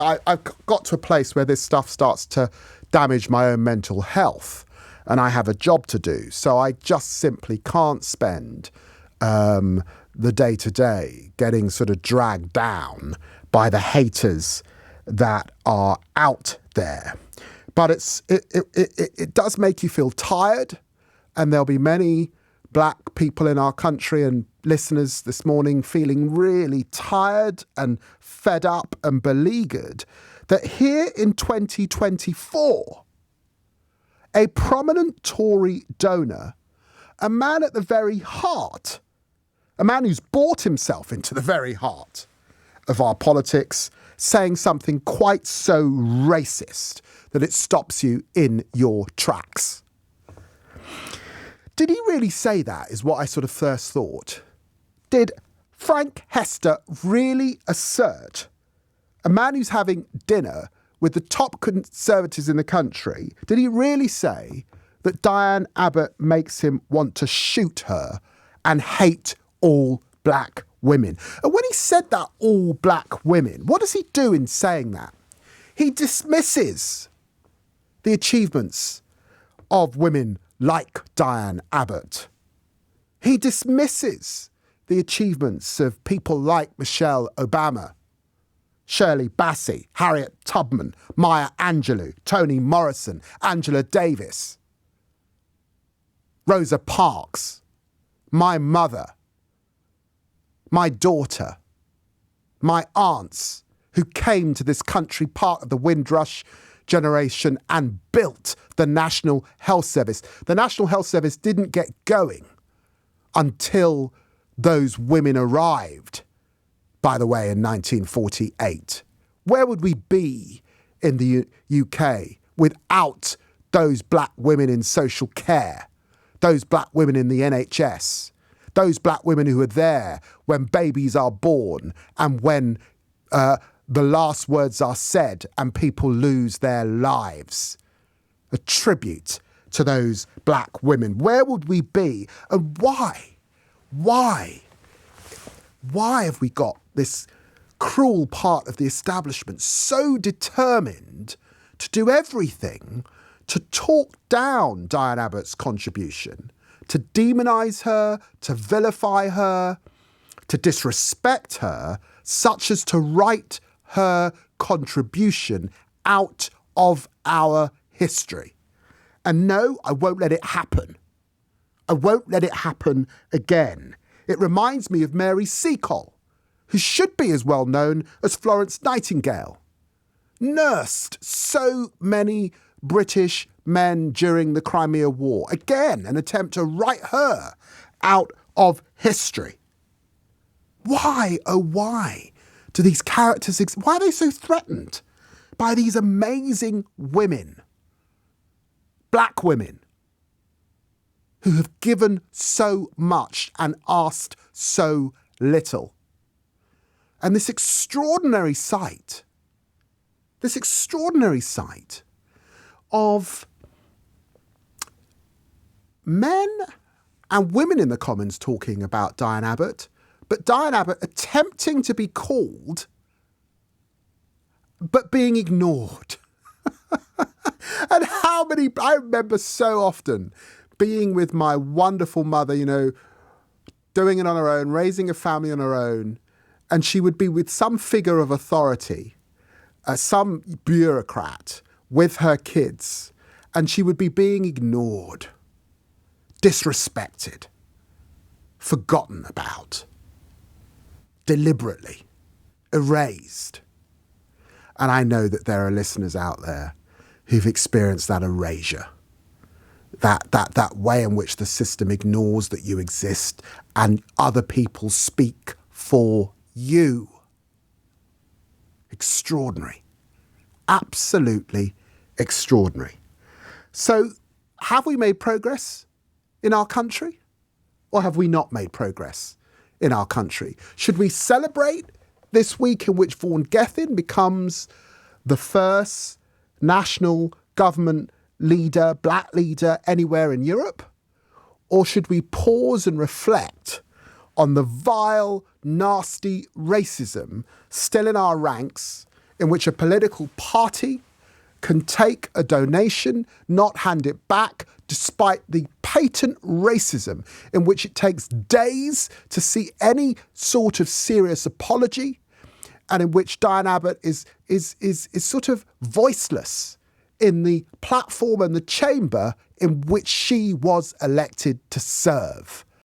I've got to a place where this stuff starts to damage my own mental health, and I have a job to do. So I just simply can't spend the day-to-day getting sort of dragged down by the haters that are out there. But it does make you feel tired, and there'll be many black people in our country and listeners this morning feeling really tired and fed up and beleaguered that here in 2024, a prominent Tory donor, a man at the very heart, a man who's bought himself into the very heart of our politics, saying something quite so racist that it stops you in your tracks. Did he really say that, is what I sort of first thought. Did Frank Hester really assert, a man who's having dinner with the top conservatives in the country, did he really say that Diane Abbott makes him want to shoot her and hate all black women? And when he said that, all black women, what does he do in saying that? He dismisses the achievements of women like Diane Abbott. He dismisses the achievements of people like Michelle Obama, Shirley Bassey, Harriet Tubman, Maya Angelou, Toni Morrison, Angela Davis, Rosa Parks, my mother, my daughter, my aunts who came to this country part of the Windrush generation and built the National Health Service. The National Health Service didn't get going until those women arrived, by the way, in 1948. Where would we be in the UK without those black women in social care, those black women in the NHS, those black women who are there when babies are born and when the last words are said and people lose their lives? A tribute to those black women. Where would we be? And why? Why have we got this cruel part of the establishment so determined to do everything to talk down Diane Abbott's contribution, to demonise her, to vilify her, to disrespect her, such as to write her contribution out of our history? And no, I won't let it happen. I won't let it happen again. It reminds me of Mary Seacole, who should be as well known as Florence Nightingale, nursed so many British men during the Crimea War. Again, an attempt to write her out of history. Why, oh why, do these characters exist? Why are they so threatened by these amazing women, black women, who have given so much and asked so little? And this extraordinary sight of men and women in the Commons talking about Diane Abbott, but Diane Abbott attempting to be called, but being ignored. And how many, I remember so often being with my wonderful mother, you know, doing it on her own, raising a family on her own, and she would be with some figure of authority, some bureaucrat with her kids, and she would be being ignored, disrespected, forgotten about, deliberately erased. And I know that there are listeners out there who've experienced that erasure, that way in which the system ignores that you exist and other people speak for you. Extraordinary. Absolutely extraordinary. So, have we made progress in our country? Or have we not made progress in our country? Should we celebrate this week in which Vaughan Gething becomes the first national government leader, black leader anywhere in Europe? Or should we pause and reflect on the vile, nasty racism still in our ranks in which a political party can take a donation, not hand it back, despite the patent racism in which it takes days to see any sort of serious apology, and in which Diane Abbott is sort of voiceless in the platform and the chamber in which she was elected to serve.